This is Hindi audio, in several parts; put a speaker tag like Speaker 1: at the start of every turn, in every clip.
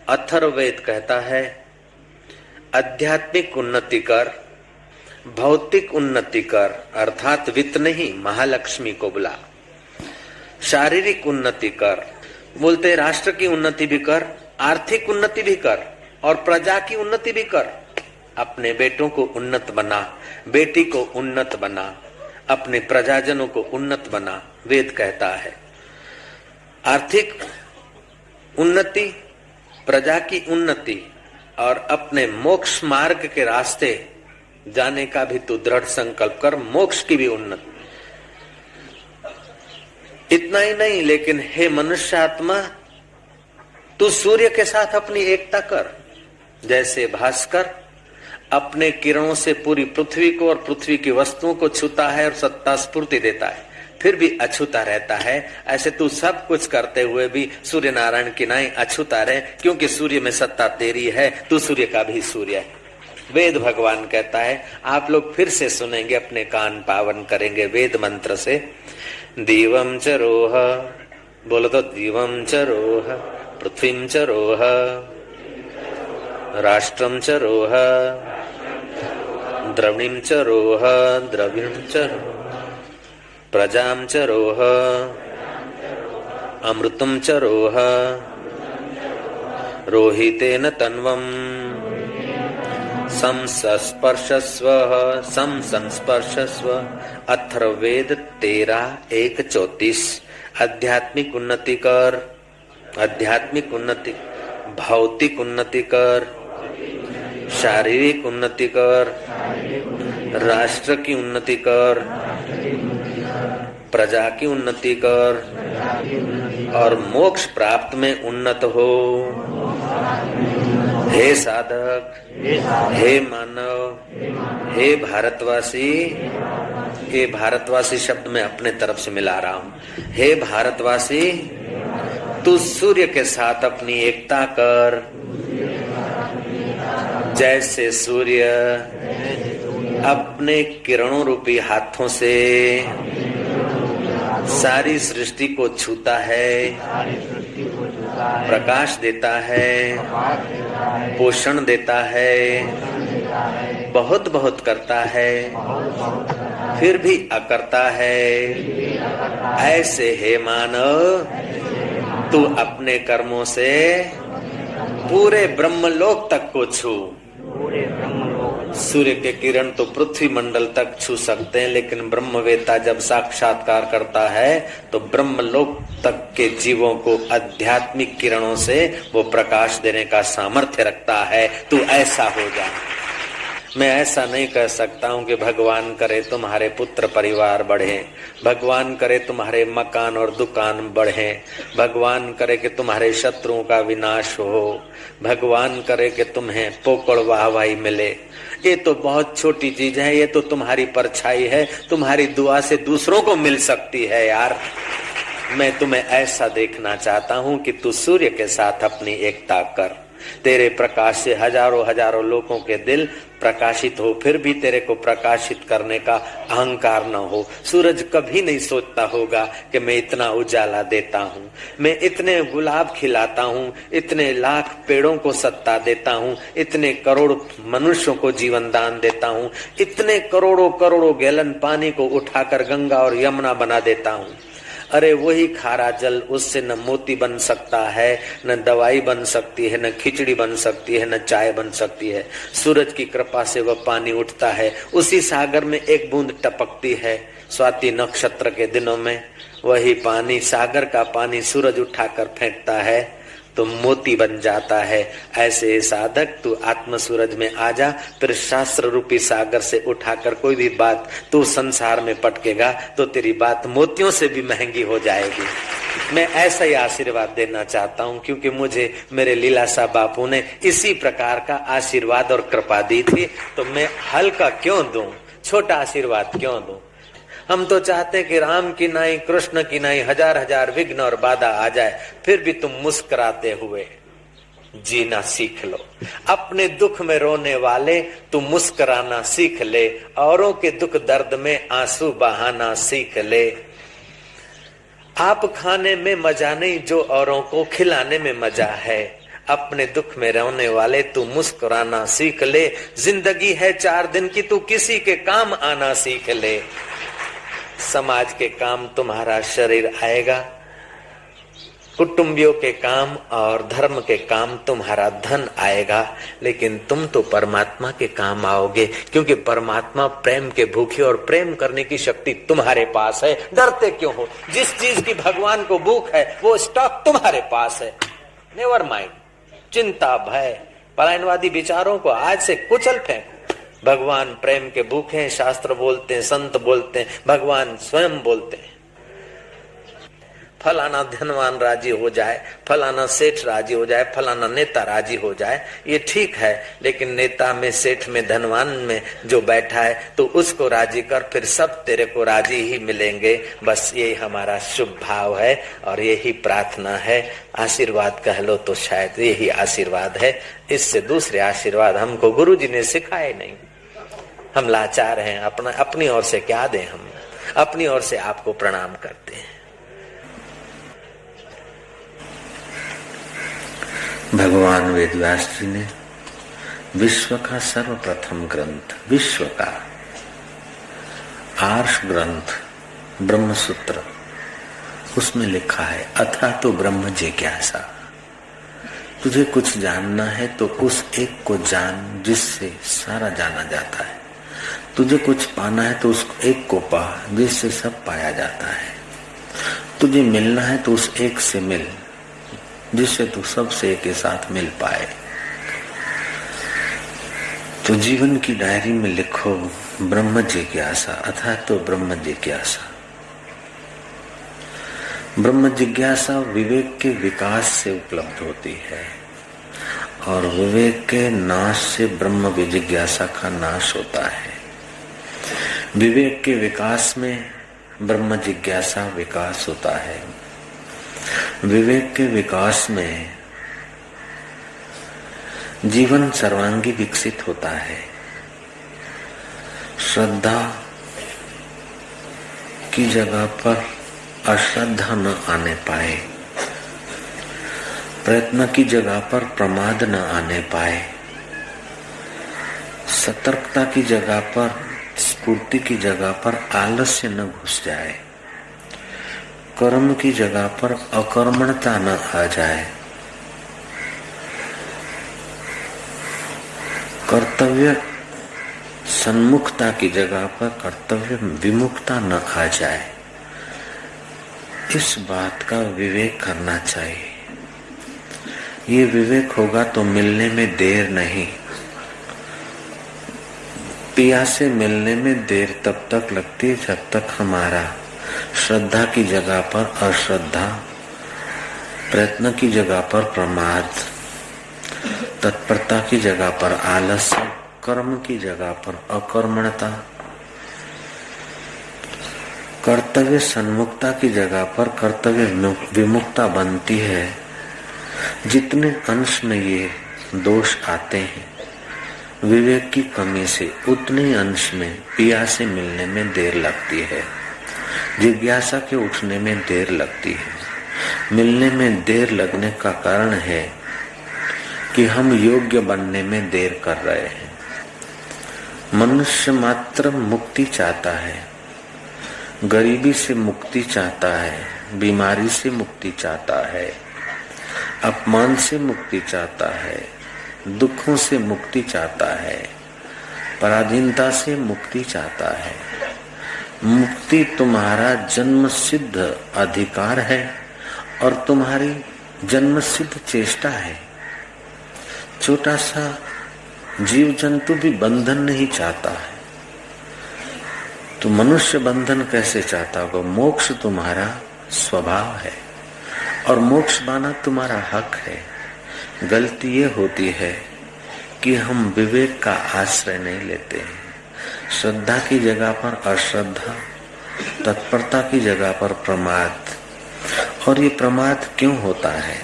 Speaker 1: अथर्ववेद कहता है आध्यात्मिक उन्नति कर, भौतिक उन्नति कर, अर्थात वित्त नहीं महालक्ष्मी को बुला। शारीरिक उन्नति कर, बोलते राष्ट्र की उन्नति भी कर, आर्थिक उन्नति भी कर और प्रजा की उन्नति भी कर। अपने बेटों को उन्नत बना, बेटी को उन्नत बना, अपने प्रजाजनों को उन्नत बना। वेद कहता है आर्थिक उन्नति, प्रजा की उन्नति और अपने मोक्ष मार्ग के रास्ते जाने का भी तू दृढ़ संकल्प कर, मोक्ष की भी उन्नति। इतना ही नहीं, लेकिन हे मनुष्यात्मा, तू सूर्य के साथ अपनी एकता कर। जैसे भास्कर अपने किरणों से पूरी पृथ्वी को और पृथ्वी की वस्तुओं को छूता है और सत्ता स्फूर्ति देता है, फिर भी अछूता रहता है, ऐसे तू सब कुछ करते हुए भी सूर्य नारायण की नाई अछूता रहे, क्योंकि सूर्य में सत्ता तेरी है, तू सूर्य का भी सूर्य है। वेद भगवान कहता है, आप लोग फिर से सुनेंगे, अपने कान पावन करेंगे वेद मंत्र से। दीवम च रोह, बोलो तो दीवम च रोह, पृथ्वीम च रोह, राष्ट्रम च रोह, द्रविणीम च रोह, द्रविणीम च रोह, प्रजाम च रोह, अमृतम च रोह, रोहितेन तन्वम संस्पर्शस्व संस्पर्शस्व। अथर्ववेद 13:1-34। आध्यात्मिक उन्नति कर, आध्यात्मिक उन्नति, भौतिक उन्नति कर, शारीरिक उन्नति कर, राष्ट्र की उन्नति कर, प्रजा की उन्नति कर और मोक्ष प्राप्त में उन्नत हो। हे साधक, हे मानव, हे भारतवासी, ये भारतवासी शब्द मैं अपने तरफ से मिला रहा हूँ। हे भारतवासी, तू सूर्य के साथ अपनी एकता कर। जैसे सूर्य अपने किरणों रूपी हाथों से सारी सृष्टि को छूता है, प्रकाश देता है, पोषण देता है, बहुत बहुत करता है, फिर भी अकरता है, ऐसे हे मानव, तू अपने कर्मों से पूरे ब्रह्मलोक तक को छू। सूर्य के किरण तो पृथ्वी मंडल तक छू सकते हैं, लेकिन ब्रह्मवेत्ता जब साक्षात्कार करता है तो ब्रह्मलोक तक के जीवों को आध्यात्मिक किरणों से वो प्रकाश देने का सामर्थ्य रखता है। तू ऐसा हो जा। मैं ऐसा नहीं कह सकता हूँ कि भगवान करे तुम्हारे पुत्र परिवार बढ़े, भगवान करे तुम्हारे मकान और दुकान बढ़े, भगवान करे कि तुम्हारे शत्रुओं का विनाश हो, भगवान करे कि तुम्हें पोकड़ वाहवाही मिले। ये तो बहुत छोटी चीज है, ये तो तुम्हारी परछाई है, तुम्हारी दुआ से दूसरों को मिल सकती है। यार, मैं तुम्हें ऐसा देखना चाहता हूँ कि तू सूर्य के साथ अपनी एकता कर। तेरे प्रकाश से हजारों हजारों लोगों के दिल प्रकाशित हो, फिर भी तेरे को प्रकाशित करने का अहंकार न हो। सूरज कभी नहीं सोचता होगा कि मैं इतना उजाला देता हूँ, मैं इतने गुलाब खिलाता हूँ, इतने लाख पेड़ों को सत्ता देता हूँ, इतने करोड़ मनुष्यों को जीवन दान देता हूँ, इतने करोड़ों करोड़ों गैलन पानी को उठाकर गंगा और यमुना बना देता हूँ। अरे वही खारा जल, उससे न मोती बन सकता है, न दवाई बन सकती है, न खिचड़ी बन सकती है, न चाय बन सकती है। सूरज की कृपा से वह पानी उठता है, उसी सागर में एक बूंद टपकती है। स्वाति नक्षत्र के दिनों में वही पानी, सागर का पानी सूरज उठाकर फेंकता है तो मोती बन जाता है। ऐसे साधक तू आत्म सूरज में आ जा, फिर शास्त्र रूपी सागर से उठाकर कोई भी बात तू संसार में पटकेगा तो तेरी बात मोतियों से भी महंगी हो जाएगी। मैं ऐसा ही आशीर्वाद देना चाहता हूँ, क्योंकि मुझे मेरे लीलाशाह बापू ने इसी प्रकार का आशीर्वाद और कृपा दी थी, तो मैं हल्का क्यों दूं, छोटा आशीर्वाद क्यों दूं। हम तो चाहते कि राम की नाई, कृष्ण की नाई हजार हजार विघ्न और बाधा आ जाए, फिर भी तुम मुस्कुराते हुए जीना सीख लो। अपने दुख में रोने वाले तू मुस्कुराना सीख ले, औरों के दुख दर्द में आंसू बहाना सीख ले। आप खाने में मजा नहीं जो औरों को खिलाने में मजा है। अपने दुख में रोने वाले तू मुस्कुराना सीख ले। जिंदगी है 4 दिन की, तू किसी के काम आना सीख ले। समाज के काम तुम्हारा शरीर आएगा, कुटुंबियों के काम और धर्म के काम तुम्हारा धन आएगा, लेकिन तुम तो परमात्मा के काम आओगे, क्योंकि परमात्मा प्रेम के भूखे और प्रेम करने की शक्ति तुम्हारे पास है। डरते क्यों हो? जिस चीज की भगवान को भूख है वो स्टॉक तुम्हारे पास है। नेवर माइंड, चिंता भय पलायनवादी विचारों को आज से कुचल फेंको। भगवान प्रेम के भूखे हैं, शास्त्र बोलते हैं, संत बोलते हैं, भगवान स्वयं बोलते हैं। फलाना धनवान राजी हो जाए, फलाना सेठ राजी हो जाए, फलाना नेता राजी हो जाए, ये ठीक है, लेकिन नेता में, सेठ में, धनवान में जो बैठा है तो उसको राजी कर, फिर सब तेरे को राजी ही मिलेंगे। बस यही हमारा शुभ भाव है और यही प्रार्थना है। आशीर्वाद कह लो तो शायद यही आशीर्वाद है। इससे दूसरे आशीर्वाद हमको गुरु जी ने सिखाए नहीं। हम लाचार हैं, अपनी ओर से क्या दें? हम अपनी ओर से आपको प्रणाम करते हैं। भगवान वेदव्यास जी ने विश्व का सर्वप्रथम ग्रंथ, विश्व का आर्ष ग्रंथ ब्रह्मसूत्र, उसमें लिखा है अथा तो ब्रह्म जिज्ञासा। तुझे कुछ जानना है तो उस एक को जान जिससे सारा जाना जाता है। तुझे कुछ पाना है तो उस एक को पा जिससे सब पाया जाता है। तुझे मिलना है तो उस एक से मिल जिससे तू सबसे एक के साथ मिल पाए। तो जीवन की डायरी में लिखो ब्रह्म जिज्ञासा, अर्थात तो ब्रह्म जिज्ञासा। ब्रह्म जिज्ञासा विवेक के विकास से उपलब्ध होती है और विवेक के नाश से ब्रह्म जिज्ञासा का नाश होता है। विवेक के विकास में ब्रह्म जिज्ञासा विकास होता है। विवेक के विकास में जीवन सर्वांगी विकसित होता है। श्रद्धा की जगह पर अश्रद्धा न आने पाए, प्रयत्न की जगह पर प्रमाद न आने पाए, सतर्कता की जगह पर, स्फूर्ति की जगह पर आलस्य न घुस जाए, कर्म की जगह पर अकर्मणता न आ जाए, कर्तव्य सन्मुखता की जगह पर कर्तव्य विमुखता न आ जाए। इस बात का विवेक करना चाहिए। ये विवेक होगा तो मिलने में देर नहीं। पिया से मिलने में देर तब तक लगती है जब तक हमारा श्रद्धा की जगह पर अश्रद्धा, प्रयत्न की जगह पर प्रमाद, तत्परता की जगह पर आलस्य, कर्म की जगह पर अकर्मणता, कर्तव्य सन्मुखता की जगह पर कर्तव्य विमुखता बनती है। जितने अंश में ये दोष आते हैं विवेक की कमी से, उतने अंश में पिया से मिलने में देर लगती है, जिज्ञासा के उठने में देर लगती है। मिलने में देर लगने का कारण है कि हम योग्य बनने में देर कर रहे हैं। मनुष्य मात्र मुक्ति चाहता है, गरीबी से मुक्ति चाहता है, बीमारी से मुक्ति चाहता है, अपमान से मुक्ति चाहता है, दुखों से मुक्ति चाहता है, पराधीनता से मुक्ति चाहता है। मुक्ति तुम्हारा जन्म सिद्ध अधिकार है और तुम्हारी जन्म सिद्ध चेष्टा है। छोटा सा जीव जंतु भी बंधन नहीं चाहता है, तो मनुष्य बंधन कैसे चाहता होगा? मोक्ष तुम्हारा स्वभाव है और मोक्ष पाना तुम्हारा हक है। गलती ये होती है कि हम विवेक का आश्रय नहीं लेते हैं। श्रद्धा की जगह पर अश्रद्धा, तत्परता की जगह पर प्रमाद। और ये प्रमाद क्यों होता है?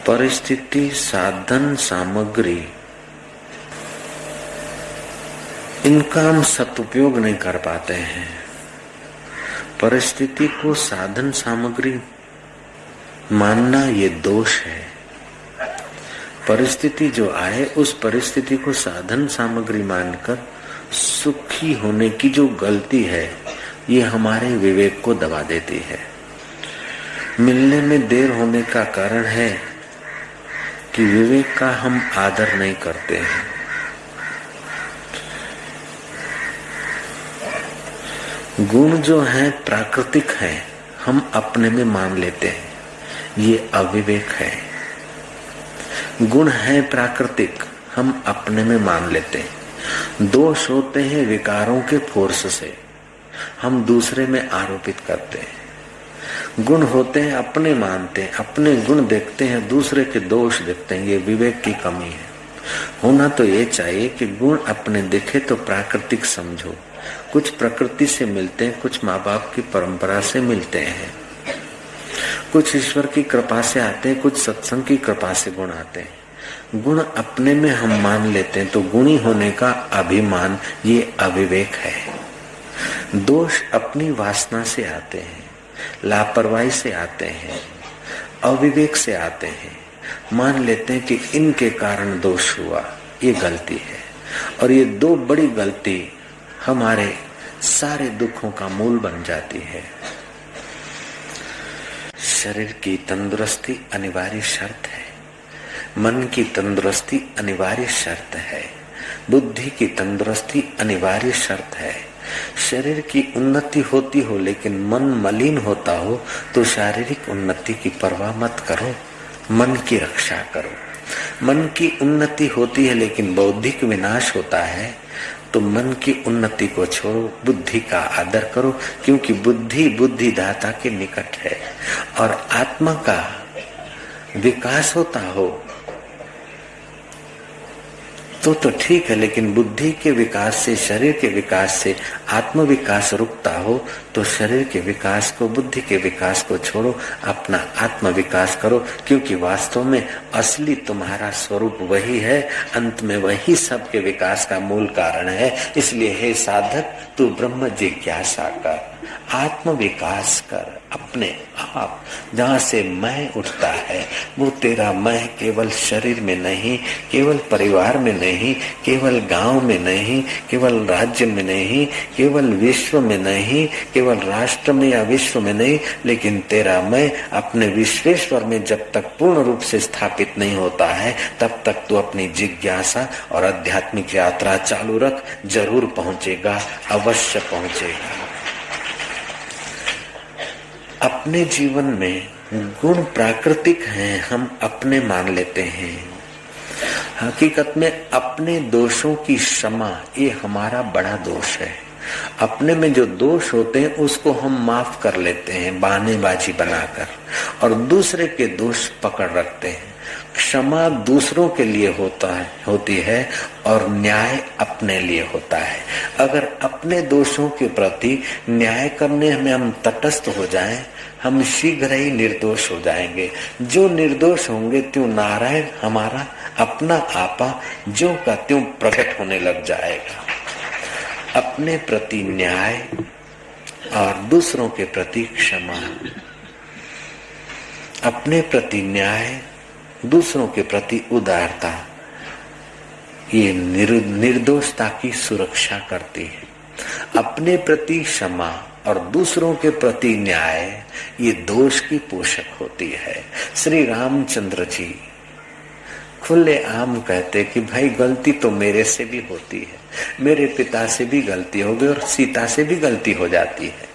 Speaker 1: परिस्थिति, साधन, सामग्री, इनका हम सदुपयोग नहीं कर पाते हैं। परिस्थिति को साधन सामग्री मानना ये दोष है। परिस्थिति जो आए उस परिस्थिति को साधन सामग्री मानकर सुखी होने की जो गलती है ये हमारे विवेक को दबा देती है। मिलने में देर होने का कारण है कि विवेक का हम आदर नहीं करते हैं। गुण जो है प्राकृतिक है, हम अपने में मान लेते हैं, ये अविवेक है। गुण है प्राकृतिक, हम अपने में मान लेते हैं। दोष होते हैं विकारों के फोर्स से, हम दूसरे में आरोपित करते हैं। गुण होते हैं अपने मानते हैं, अपने गुण देखते हैं, दूसरे के दोष देखते हैं। ये विवेक की कमी है। होना तो ये चाहिए कि गुण अपने दिखे तो प्राकृतिक समझो। कुछ प्रकृति से मिलते हैं, कुछ माँ बाप की परंपरा से मिलते हैं, कुछ ईश्वर की कृपा से आते हैं, कुछ सत्संग की कृपा से गुण आते हैं। गुण अपने में हम मान लेते हैं तो गुणी होने का अभिमान ये अविवेक है। दोष अपनी वासना से आते हैं, लापरवाही से आते हैं, अविवेक से आते हैं। मान लेते हैं कि इनके कारण दोष हुआ, ये गलती है। और ये दो बड़ी गलती हमारे सारे दुखों का मूल बन जाती है। शरीर की तंदुरुस्ती अनिवार्य शर्त है, मन की तंदुरुस्ती अनिवार्य शर्त है, बुद्धि की तंदुरुस्ती अनिवार्य शर्त है। शरीर की उन्नति होती हो लेकिन मन मलिन होता हो तो शारीरिक उन्नति की परवाह मत करो, मन की रक्षा करो। मन की उन्नति होती है लेकिन बौद्धिक विनाश होता है तो मन की उन्नति को छोड़ो, बुद्धि का आदर करो, क्योंकि बुद्धि बुद्धिदाता के निकट है। और आत्मा का विकास होता हो तो ठीक है, लेकिन बुद्धि के विकास से, शरीर के विकास से आत्म विकास रुकता हो तो शरीर के विकास को, बुद्धि के विकास को छोड़ो, अपना आत्म विकास करो, क्योंकि वास्तव में असली तुम्हारा स्वरूप वही है, अंत में वही सबके विकास का मूल कारण है। इसलिए हे साधक, तू ब्रह्म जिज्ञासा कर, आत्म विकास कर अपने आप। जहाँ से मैं उठता है वो तेरा मैं केवल शरीर में नहीं, केवल परिवार में नहीं, केवल गांव में नहीं, केवल राज्य में नहीं, केवल विश्व में नहीं, केवल राष्ट्र में या विश्व में नहीं, लेकिन तेरा मैं अपने विश्वेश्वर में जब तक पूर्ण रूप से स्थापित नहीं होता है तब तक तू अपनी जिज्ञासा और आध्यात्मिक यात्रा चालू रख, जरूर पहुंचेगा, अवश्य पहुंचेगा। अपने जीवन में गुण प्राकृतिक हैं, हम अपने मान लेते हैं। हकीकत में अपने दोषों की क्षमा ये हमारा बड़ा दोष है। अपने में जो दोष होते हैं उसको हम माफ कर लेते हैं बहानेबाजी बनाकर, और दूसरे के दोष पकड़ रखते हैं। क्षमा दूसरों के लिए होती है और न्याय अपने लिए होता है। अगर अपने दोषों के प्रति न्याय करने में हम तटस्थ हो जाएं, हम शीघ्र ही निर्दोष हो जाएंगे। जो निर्दोष होंगे त्यों नारायण हमारा अपना आपा जो का त्यों प्रकट होने लग जाएगा। अपने प्रति न्याय और दूसरों के प्रति क्षमा, अपने प्रति न्याय, दूसरों के प्रति उदारता, ये निर्दोषता की सुरक्षा करती है। अपने प्रति क्षमा और दूसरों के प्रति न्याय ये दोष की पोषक होती है। श्री रामचंद्र जी खुले आम कहते कि भाई गलती तो मेरे से भी होती है, मेरे पिता से भी गलती हो गई और सीता से भी गलती हो जाती है,